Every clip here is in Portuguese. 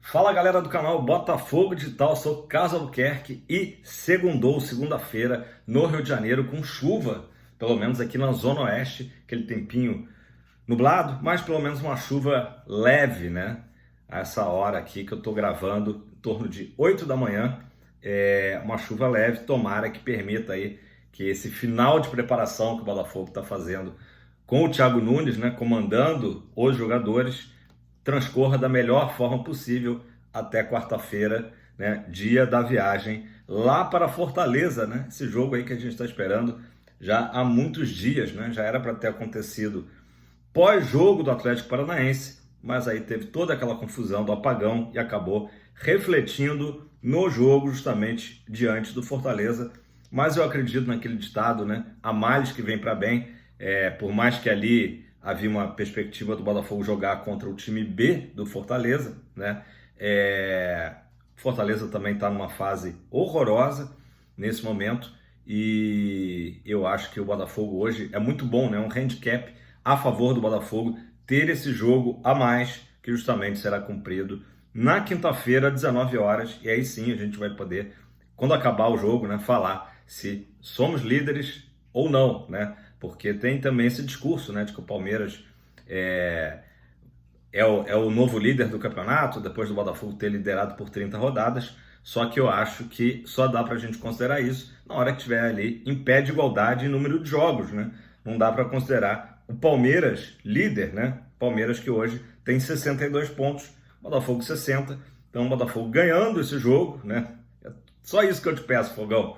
Fala galera do canal Botafogo Digital, sou Carlos Albuquerque e segunda-feira no Rio de Janeiro com chuva, pelo menos aqui na Zona Oeste, aquele tempinho nublado, mas pelo menos uma chuva leve, né? A essa hora aqui que eu tô gravando, em torno de 8 da manhã, uma chuva leve, tomara que permita aí que esse final de preparação que o Botafogo está fazendo com o Thiago Nunes, né, comandando os jogadores, transcorra da melhor forma possível até quarta-feira, né, dia da viagem lá para Fortaleza, né? Esse jogo aí que a gente está esperando já há muitos dias, né? Já era para ter acontecido pós-jogo do Atlético Paranaense, mas aí teve toda aquela confusão do apagão e acabou refletindo no jogo justamente diante do Fortaleza. Mas eu acredito naquele ditado, né? Há males que vem para bem. Por mais que ali havia uma perspectiva do Botafogo jogar contra o time B do Fortaleza, né? Fortaleza também está numa fase horrorosa nesse momento e eu acho que o Botafogo hoje é muito bom, né? Um handicap a favor do Botafogo ter esse jogo a mais que justamente será cumprido na quinta-feira, 19 horas, e aí sim a gente vai poder, quando acabar o jogo, né, falar se somos líderes ou não, né? Porque tem também esse discurso, né, de que o Palmeiras é o novo líder do campeonato, depois do Botafogo ter liderado por 30 rodadas, só que eu acho que só dá para a gente considerar isso na hora que tiver ali em pé de igualdade em número de jogos, né? Não dá para considerar o Palmeiras líder, né? Palmeiras que hoje tem 62 pontos, Botafogo 60, então o Botafogo ganhando esse jogo, né? É só isso que eu te peço, Fogão.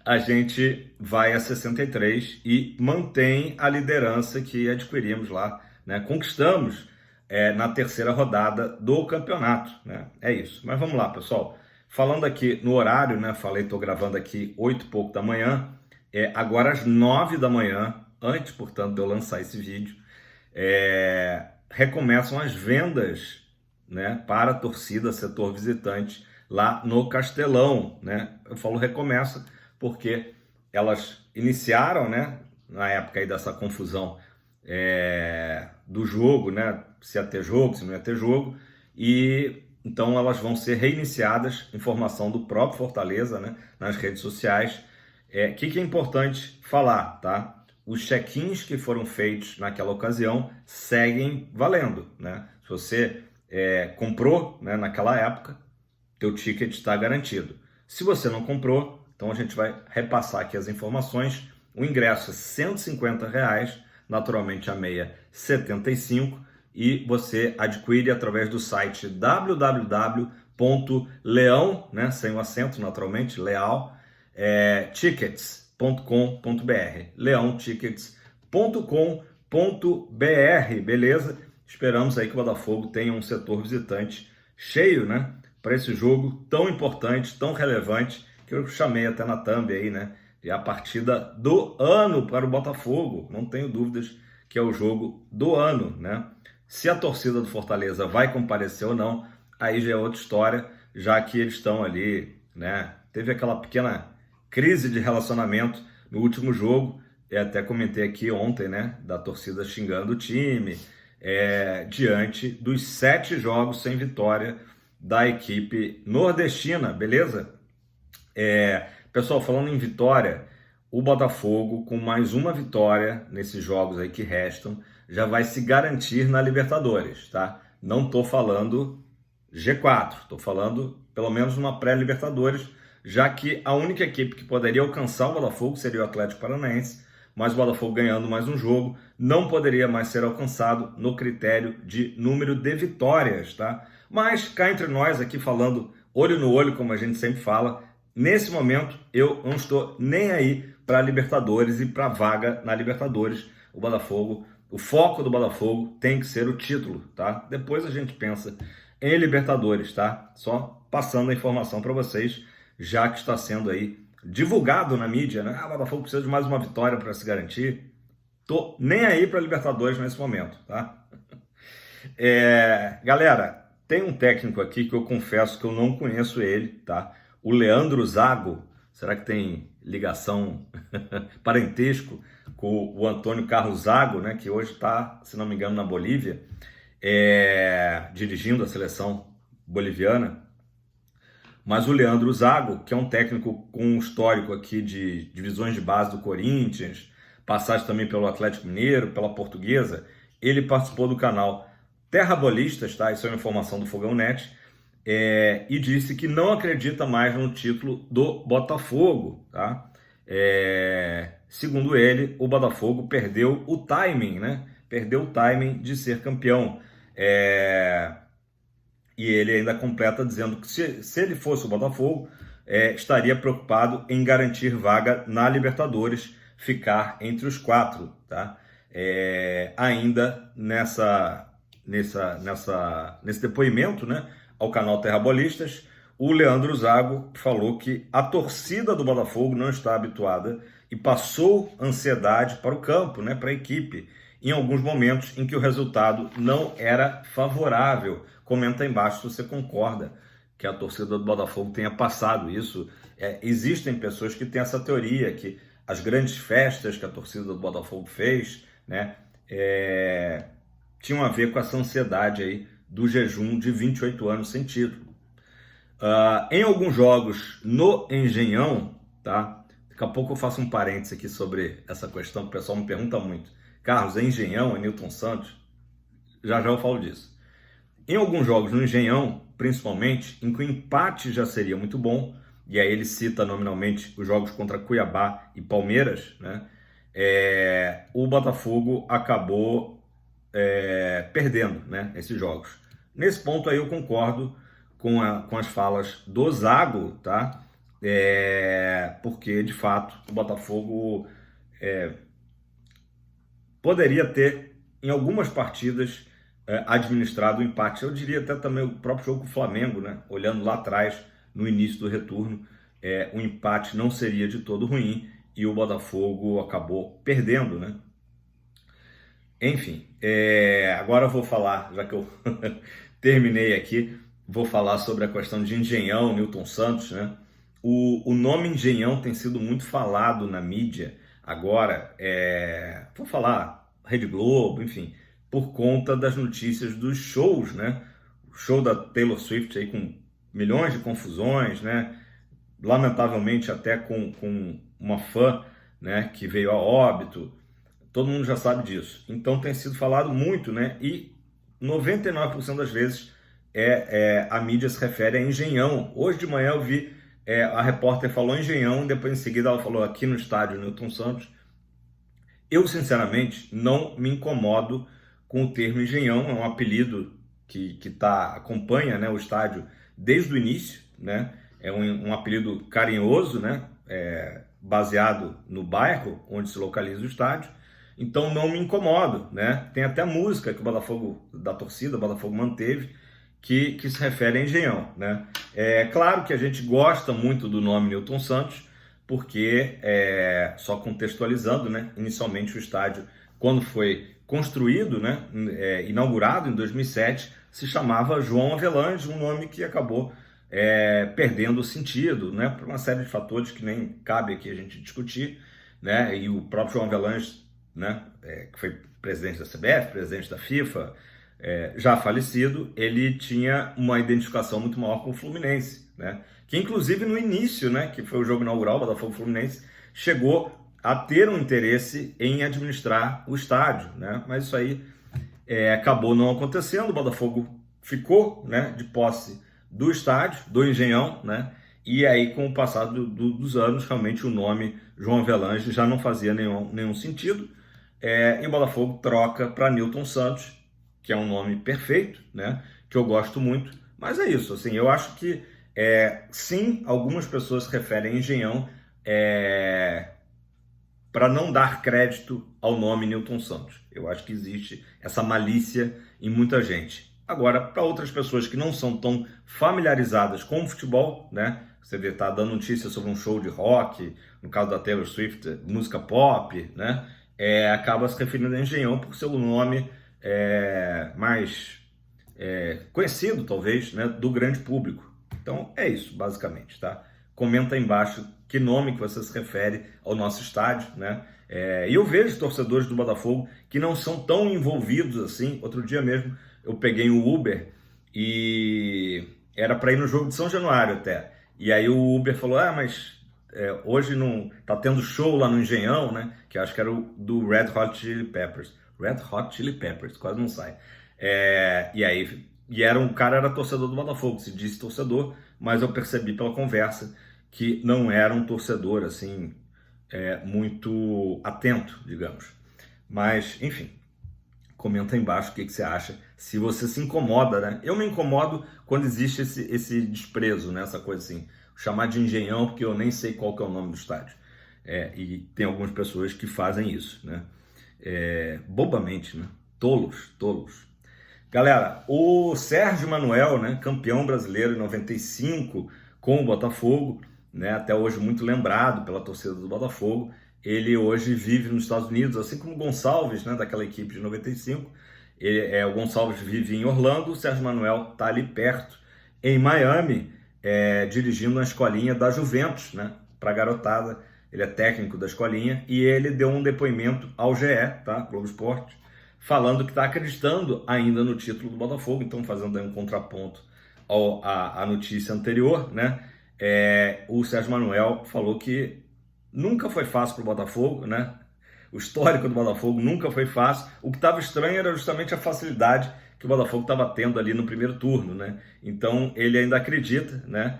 A gente vai a 63 e mantém a liderança que adquirimos lá, né? Conquistamos na terceira rodada do campeonato, né? É isso. Mas vamos lá, pessoal. Falando aqui no horário, né? Falei, estou gravando aqui 8 e pouco da manhã. Agora às 9 da manhã, antes, portanto, de eu lançar esse vídeo, recomeçam as vendas, né? Para a torcida, setor visitante, lá no Castelão, né? Eu falo recomeça porque elas iniciaram, né? Na época aí dessa confusão do jogo, né? Se ia ter jogo, se não ia ter jogo, e então elas vão ser reiniciadas, informação do próprio Fortaleza, né? Nas redes sociais. Que é importante falar, tá? Os check-ins que foram feitos naquela ocasião seguem valendo, né? Se você comprou, né, naquela época, teu ticket está garantido. Se você não comprou, então a gente vai repassar aqui as informações. O ingresso é R$ 150, naturalmente a meia R$ 75, e você adquire através do site www.leão, né, sem o acento naturalmente, leal, tickets.com.br, leãotickets.com.br, beleza? Esperamos aí que o Botafogo tenha um setor visitante cheio, né, para esse jogo tão importante, tão relevante, que eu chamei até na thumb aí, né? E a partida do ano para o Botafogo. Não tenho dúvidas que é o jogo do ano, né? Se a torcida do Fortaleza vai comparecer ou não, aí já é outra história, já que eles estão ali, né? Teve aquela pequena crise de relacionamento no último jogo, até comentei aqui ontem, né? Da torcida xingando o time, diante dos 7 jogos sem vitória da equipe nordestina, beleza? Pessoal, falando em vitória, o Botafogo, com mais uma vitória nesses jogos aí que restam, já vai se garantir na Libertadores, tá? Não tô falando G4, tô falando pelo menos uma pré-Libertadores, já que a única equipe que poderia alcançar o Botafogo seria o Atlético Paranaense, mas o Botafogo ganhando mais um jogo não poderia mais ser alcançado no critério de número de vitórias, tá? Mas cá entre nós aqui falando olho no olho, como a gente sempre fala, nesse momento eu não estou nem aí para a Libertadores e para a vaga na Libertadores. O Botafogo, o foco do Botafogo tem que ser o título, tá? Depois a gente pensa em Libertadores, tá? Só passando a informação para vocês, já que está sendo aí divulgado na mídia, né? O Botafogo precisa de mais uma vitória para se garantir. Tô nem aí para Libertadores nesse momento, tá? Galera, tem um técnico aqui que eu confesso que eu não conheço ele, tá? O Leandro Zago. Será que tem ligação, parentesco com o Antônio Carlos Zago, né? Que hoje está, se não me engano, na Bolívia, dirigindo a seleção boliviana. Mas o Leandro Zago, que é um técnico com um histórico aqui de divisões de base do Corinthians, passagem também pelo Atlético Mineiro, pela Portuguesa, ele participou do canal Terra Bolistas, tá? Isso é uma informação do Fogão Net, e disse que não acredita mais no título do Botafogo, tá? Segundo ele, o Botafogo perdeu o timing, né? Perdeu o timing de ser campeão. E ele ainda completa dizendo que se ele fosse o Botafogo, estaria preocupado em garantir vaga na Libertadores, ficar entre os 4, tá? Ainda nesse depoimento, né, ao canal Terra Bolistas, o Leandro Zago falou que a torcida do Botafogo não está habituada e passou ansiedade para o campo, né, para a equipe, em alguns momentos em que o resultado não era favorável. Comenta aí embaixo se você concorda que a torcida do Botafogo tenha passado isso. Existem pessoas que têm essa teoria, que as grandes festas que a torcida do Botafogo fez, né, tinham a ver com essa ansiedade aí do jejum de 28 anos sem título. Em alguns jogos no Engenhão, tá? Daqui a pouco eu faço um parênteses aqui sobre essa questão, que o pessoal me pergunta muito. Carlos, é Engenhão, é Newton Santos? Já eu falo disso. Em alguns jogos no Engenhão, principalmente, em que o empate já seria muito bom, e aí ele cita nominalmente os jogos contra Cuiabá e Palmeiras, né? O Botafogo acabou perdendo, né, esses jogos. Nesse ponto aí eu concordo com as falas do Zago, tá? Porque, de fato, o Botafogo poderia ter, em algumas partidas, administrado o empate. Eu diria até também o próprio jogo com o Flamengo, né? Olhando lá atrás, no início do retorno, o empate não seria de todo ruim e o Botafogo acabou perdendo, né? Enfim, agora eu vou falar, já que eu terminei aqui, vou falar sobre a questão de Engenhão, Newton Santos, né? O nome Engenhão tem sido muito falado na mídia agora, vou falar Rede Globo, enfim, por conta das notícias dos shows, né? O show da Taylor Swift aí com milhões de confusões, né? Lamentavelmente até com uma fã, né, que veio a óbito. Todo mundo já sabe disso. Então tem sido falado muito, né? E 99% das vezes a mídia se refere a Engenhão. Hoje de manhã eu vi a repórter falou Engenhão, depois em seguida ela falou aqui no estádio Newton Santos. Eu, sinceramente, não me incomodo com o termo Engenhão, é um apelido que acompanha, né, o estádio desde o início, né? É um apelido carinhoso, né? Baseado no bairro onde se localiza o estádio. Então não me incomodo, né? Tem até música que o Botafogo, da torcida, o Botafogo manteve, que se refere a Engenhão, né? É claro que a gente gosta muito do nome Newton Santos, porque, só contextualizando, né? Inicialmente o estádio, quando foi construído, né? Inaugurado em 2007, se chamava João Avelange, um nome que acabou perdendo o sentido, né? Por uma série de fatores que nem cabe aqui a gente discutir, né? E o próprio João Avelange, né, que foi presidente da CBF, presidente da FIFA, já falecido, ele tinha uma identificação muito maior com o Fluminense, né, que inclusive no início, né, que foi o jogo inaugural, o Botafogo Fluminense, chegou a ter um interesse em administrar o estádio, né, mas isso aí acabou não acontecendo. O Botafogo ficou, né, de posse do estádio, do Engenhão, né, e aí com o passar dos anos, realmente o nome João Avelange já não fazia nenhum sentido, e o Botafogo troca para Newton Santos, que é um nome perfeito, né? Que eu gosto muito, mas é isso, assim, eu acho que sim, algumas pessoas se referem a Engenhão para não dar crédito ao nome Newton Santos. Eu acho que existe essa malícia em muita gente. Agora, para outras pessoas que não são tão familiarizadas com o futebol, né? Você vê, tá dando notícia sobre um show de rock, no caso da Taylor Swift, música pop, né? Acaba se referindo a Engenhão por ser o nome mais conhecido, talvez, né, do grande público. Então, é isso, basicamente, tá? Comenta aí embaixo que nome que você se refere ao nosso estádio, né? E eu vejo torcedores do Botafogo que não são tão envolvidos assim. Outro dia mesmo eu peguei o Uber e era para ir no jogo de São Januário até. E aí o Uber falou, mas hoje não tá tendo show lá no Engenhão, né? Que eu acho que era o do Red Hot Chili Peppers. Red Hot Chili Peppers, quase não sai. O cara era torcedor do Botafogo, se disse torcedor, mas eu percebi pela conversa que não era um torcedor, assim, muito atento, digamos. Mas, enfim, comenta aí embaixo o que você acha, se você se incomoda, né? Eu me incomodo quando existe esse desprezo, né? Essa coisa assim, chamar de Engenhão, porque eu nem sei qual que é o nome do estádio. E tem algumas pessoas que fazem isso, né? Bobamente, né? Tolos. Galera, o Sérgio Manuel, né, campeão brasileiro em 95 com o Botafogo, né, até hoje muito lembrado pela torcida do Botafogo, ele hoje vive nos Estados Unidos, assim como o Gonçalves, né, daquela equipe de 95. O Gonçalves vive em Orlando, o Sérgio Manuel está ali perto, em Miami, dirigindo uma escolinha da Juventus, né, para a garotada. Ele é técnico da escolinha e ele deu um depoimento ao GE, tá, Globo Esporte, falando que está acreditando ainda no título do Botafogo, então fazendo aí um contraponto à notícia anterior, né? O Sérgio Manuel falou que nunca foi fácil para o Botafogo, né? O histórico do Botafogo nunca foi fácil. O que estava estranho era justamente a facilidade que o Botafogo estava tendo ali no primeiro turno, né? Então ele ainda acredita, né?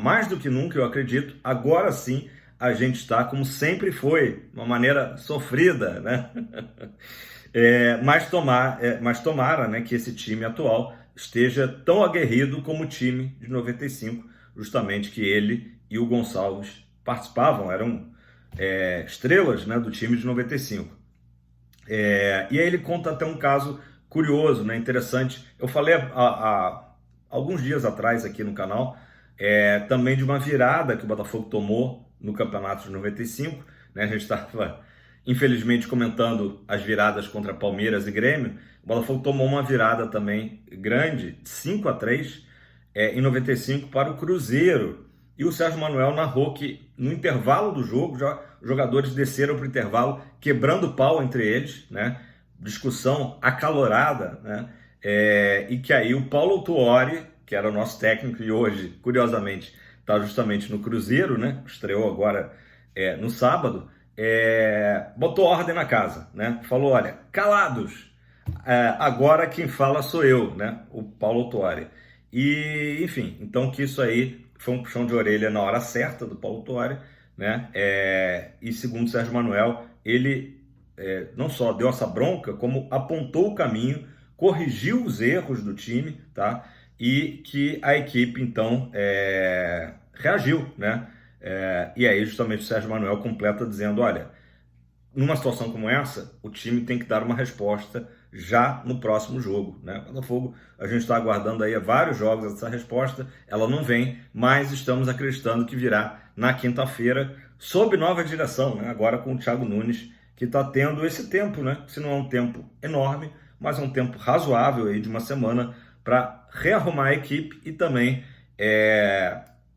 Mais do que nunca eu acredito. Agora sim a gente está como sempre foi, de uma maneira sofrida, né? Mas tomara, né, que esse time atual esteja tão aguerrido como o time de 95, justamente que ele e o Gonçalves participavam, eram estrelas, né, do time de 95. E aí ele conta até um caso curioso, né, interessante. Eu falei há alguns dias atrás aqui no canal, também de uma virada que o Botafogo tomou no campeonato de 95, né, a gente estava infelizmente comentando as viradas contra Palmeiras e Grêmio. O Botafogo tomou uma virada também grande, 5-3, em 95 para o Cruzeiro. E o Sérgio Manuel narrou que no intervalo do jogo, já os jogadores desceram para o intervalo, quebrando pau entre eles, né? Discussão acalorada, né? E que aí o Paulo Tuori, que era o nosso técnico e hoje, curiosamente, está justamente no Cruzeiro, né? Estreou agora no sábado, botou ordem na casa, né? Falou, olha, calados, agora quem fala sou eu, né? O Paulo Tuori. E, enfim, então que isso aí foi um puxão de orelha na hora certa do Paulo Tuori, né? E segundo o Sérgio Manuel, ele não só deu essa bronca, como apontou o caminho, corrigiu os erros do time, tá? E que a equipe, então, reagiu, né? E aí justamente o Sérgio Manuel completa dizendo, olha, numa situação como essa, o time tem que dar uma resposta já no próximo jogo, né? Botafogo, a gente está aguardando aí há vários jogos essa resposta, ela não vem, mas estamos acreditando que virá na quinta-feira, sob nova direção, né? Agora com o Thiago Nunes, que está tendo esse tempo, né? Se não é um tempo enorme, mas é um tempo razoável aí de uma semana para rearrumar a equipe e também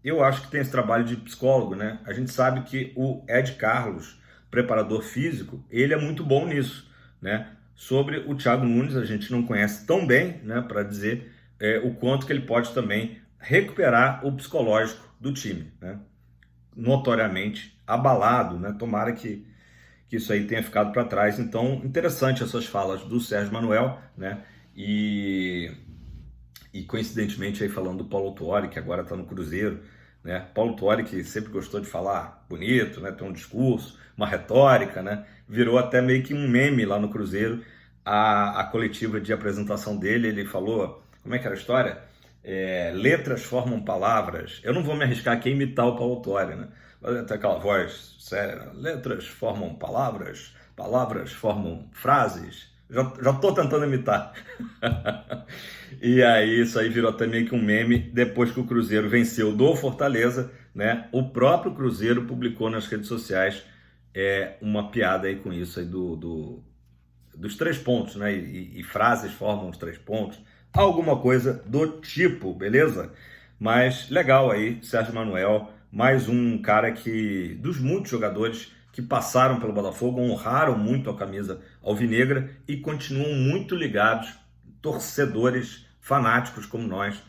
eu acho que tem esse trabalho de psicólogo, né? A gente sabe que o Ed Carlos, preparador físico, ele é muito bom nisso, né? Sobre o Thiago Nunes, a gente não conhece tão bem, né, para dizer o quanto que ele pode também recuperar o psicológico do time, né? Notoriamente abalado, né? Tomara que isso aí tenha ficado para trás. Então, interessante essas falas do Sérgio Manuel, né? E coincidentemente aí falando do Paulo Tuori, que agora está no Cruzeiro, né? Paulo Tuori, que sempre gostou de falar bonito, né? Tem um discurso, uma retórica, né? Virou até meio que um meme lá no Cruzeiro. A coletiva de apresentação dele, ele falou, como é que era a história? Letras formam palavras. Eu não vou me arriscar aqui a imitar o Paulo Tuori, né? Mas tem aquela voz séria, letras formam palavras, palavras formam frases. Já tô tentando imitar. E aí isso aí virou até meio que um meme. Depois que o Cruzeiro venceu do Fortaleza, né? O próprio Cruzeiro publicou nas redes sociais uma piada aí com isso aí dos 3 pontos, né? E frases formam os 3 pontos. Alguma coisa do tipo, beleza? Mas legal aí, Sérgio Manuel, mais um cara que, dos muitos jogadores que passaram pelo Botafogo, honraram muito a camisa alvinegra e continuam muito ligados, torcedores fanáticos como nós,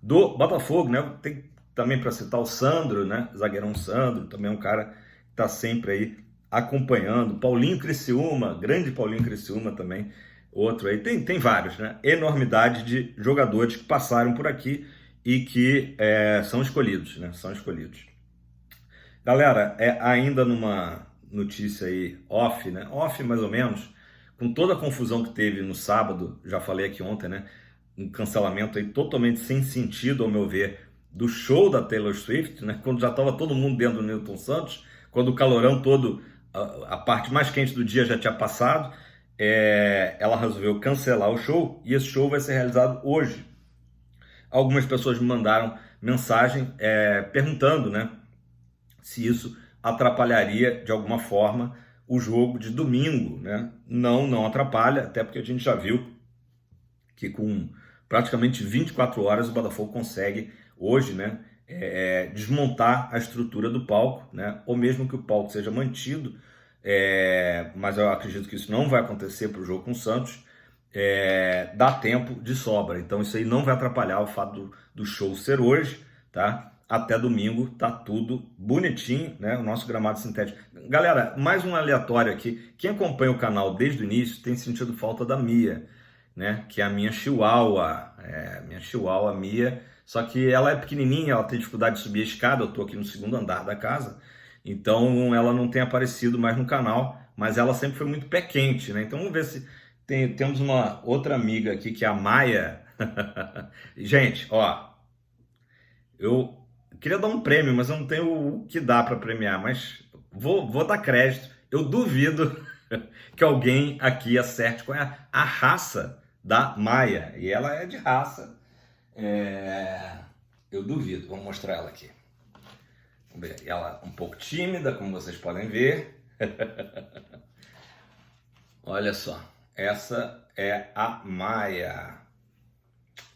do Botafogo, né? Tem também para citar o Sandro, né? Zagueirão Sandro, também é um cara que está sempre aí acompanhando. Paulinho Criciúma, grande Paulinho Criciúma também, outro aí. Tem vários, né? Enormidade de jogadores que passaram por aqui e que são escolhidos, né? São escolhidos. Galera, ainda numa notícia aí off, né? Off mais ou menos, com toda a confusão que teve no sábado, já falei aqui ontem, né? Um cancelamento aí totalmente sem sentido, ao meu ver, do show da Taylor Swift, né? Quando já estava todo mundo dentro do Newton Santos, quando o calorão todo, a parte mais quente do dia já tinha passado, ela resolveu cancelar o show e esse show vai ser realizado hoje. Algumas pessoas me mandaram mensagem perguntando, né, se isso atrapalharia de alguma forma o jogo de domingo, né? Não atrapalha, até porque a gente já viu que com praticamente 24 horas o Botafogo consegue hoje, né, desmontar a estrutura do palco, né, ou mesmo que o palco seja mantido, mas eu acredito que isso não vai acontecer para o jogo com o Santos, dá tempo de sobra, então isso aí não vai atrapalhar o fato do show ser hoje, tá? Até domingo tá tudo bonitinho, né? O nosso gramado sintético. Galera, mais um aleatório aqui. Quem acompanha o canal desde o início tem sentido falta da Mia, né? Que é a minha chihuahua. Minha chihuahua Mia. Só que ela é pequenininha, ela tem dificuldade de subir a escada. Eu tô aqui no segundo andar da casa. Então ela não tem aparecido mais no canal, mas ela sempre foi muito pé quente, né? Então vamos ver se temos uma outra amiga aqui que é a Maia. Gente, ó, eu queria dar um prêmio, mas eu não tenho o que dar para premiar, mas vou dar crédito. Eu duvido que alguém aqui acerte qual é a raça da Maia. E ela é de raça. Eu duvido. Vou mostrar ela aqui. Vamos ver. Ela é um pouco tímida, como vocês podem ver. Olha só. Essa é a Maia.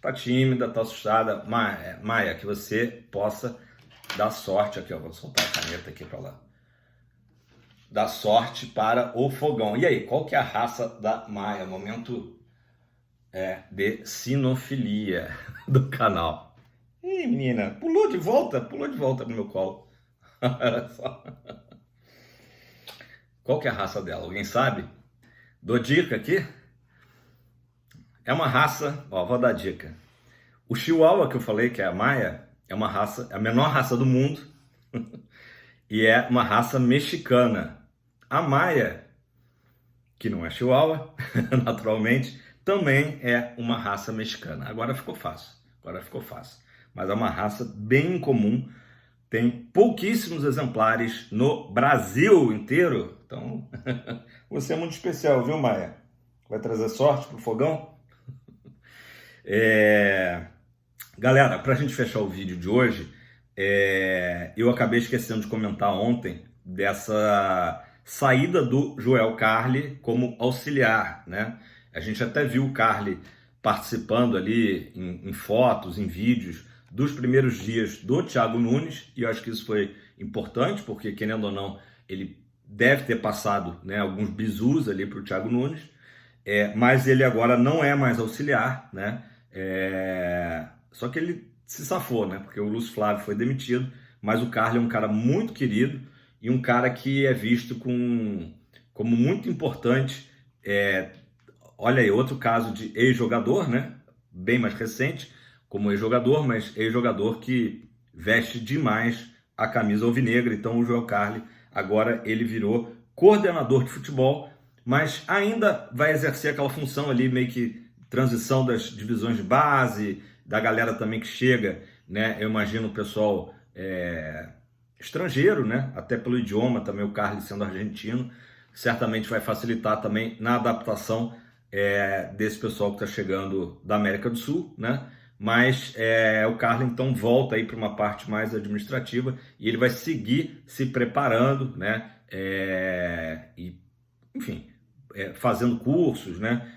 Tá tímida, tá assustada. Maia, que você possa dar sorte aqui, ó. Vou soltar a caneta aqui para lá. Dar sorte para o fogão. E aí, qual que é a raça da Maia? Momento de sinofilia do canal. Ih, menina, pulou de volta no meu colo. Olha só. Qual que é a raça dela? Alguém sabe? Dou dica aqui. É uma raça, ó, vou dar dica. O Chihuahua que eu falei, que é a Maia, é uma raça, é a menor raça do mundo e é uma raça mexicana. A Maia, que não é Chihuahua, naturalmente, também é uma raça mexicana. Agora ficou fácil, Mas é uma raça bem comum, tem pouquíssimos exemplares no Brasil inteiro. Então, você é muito especial, viu, Maia? Vai trazer sorte pro fogão? Galera, para a gente fechar o vídeo de hoje, eu acabei esquecendo de comentar ontem dessa saída do Joel Carli como auxiliar, né? A gente até viu o Carli participando ali em fotos, em vídeos dos primeiros dias do Thiago Nunes, e eu acho que isso foi importante, porque querendo ou não, ele deve ter passado, né, alguns bizus ali para o Thiago Nunes, mas ele agora não é mais auxiliar, né? Só que ele se safou, né? Porque o Lúcio Flávio foi demitido, mas o Carli é um cara muito querido e um cara que é visto como muito importante. Olha aí, outro caso de ex-jogador, né? Bem mais recente, como ex-jogador, mas ex-jogador que veste demais a camisa alvinegra. Então o Joel Carli agora ele virou coordenador de futebol, mas ainda vai exercer aquela função ali, meio que transição das divisões de base, da galera também que chega, né? Eu imagino o pessoal estrangeiro, né? Até pelo idioma também, o Carli sendo argentino, certamente vai facilitar também na adaptação desse pessoal que está chegando da América do Sul, né? Mas o Carli então volta aí para uma parte mais administrativa e ele vai seguir se preparando, né? E, enfim, fazendo cursos, né?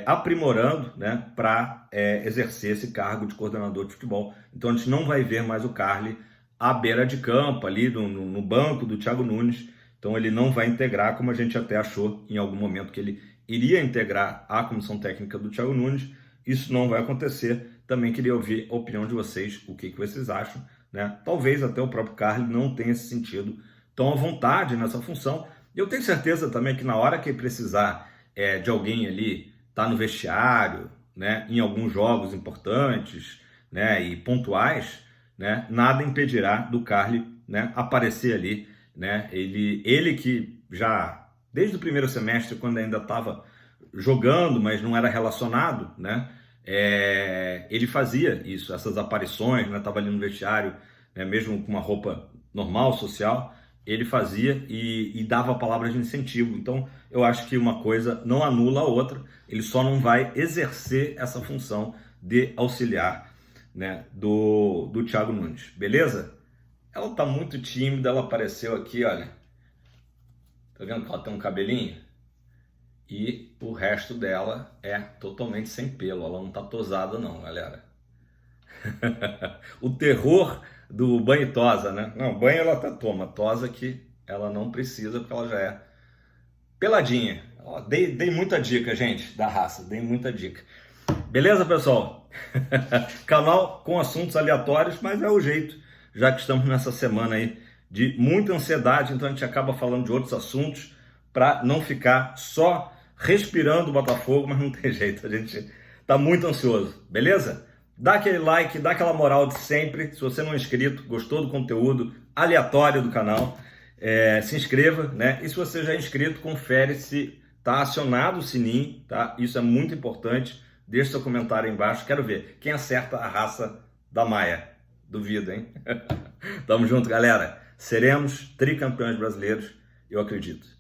Aprimorando, né? Para exercer esse cargo de coordenador de futebol. Então a gente não vai ver mais o Carli à beira de campo, ali no banco do Thiago Nunes. Então ele não vai integrar, como a gente até achou em algum momento que ele iria integrar a comissão técnica do Thiago Nunes. Isso não vai acontecer. também queria ouvir a opinião de vocês, o que vocês acham, né? Talvez até o próprio Carly não tenha esse sentido tão à vontade nessa função. Eu tenho certeza também que na hora que precisar de alguém ali, tá no vestiário, né, em alguns jogos importantes, né, e pontuais, né, nada impedirá do Carly, né, aparecer ali, né? Ele que já desde o primeiro semestre, quando ainda estava jogando, mas não era relacionado, né? Ele fazia isso, essas aparições, né? Tava ali no vestiário, né? Mesmo com uma roupa normal, social, ele fazia e dava palavras de incentivo. Então, eu acho que uma coisa não anula a outra, ele só não vai exercer essa função de auxiliar, né? Do Thiago Nunes, beleza? Ela tá muito tímida, ela apareceu aqui, olha. Tá vendo que ela tem um cabelinho? E o resto dela é totalmente sem pelo, ela não tá tosada não, galera. O terror do banho e tosa, né? Não, banho ela até toma, tosa que ela não precisa porque ela já é peladinha. Ó, dei muita dica, gente, da raça, dei muita dica. Beleza, pessoal? Canal com assuntos aleatórios, mas é o jeito, já que estamos nessa semana aí de muita ansiedade, então a gente acaba falando de outros assuntos para não ficar só respirando o Botafogo, mas não tem jeito, a gente tá muito ansioso, beleza? Dá aquele like, dá aquela moral de sempre. Se você não é inscrito, gostou do conteúdo aleatório do canal, se inscreva, né? E se você já é inscrito, confere se tá acionado o sininho, tá? Isso é muito importante. Deixe seu comentário aí embaixo. Quero ver quem acerta a raça da Maia. Duvido, hein? Tamo junto, galera. Seremos tricampeões brasileiros, eu acredito.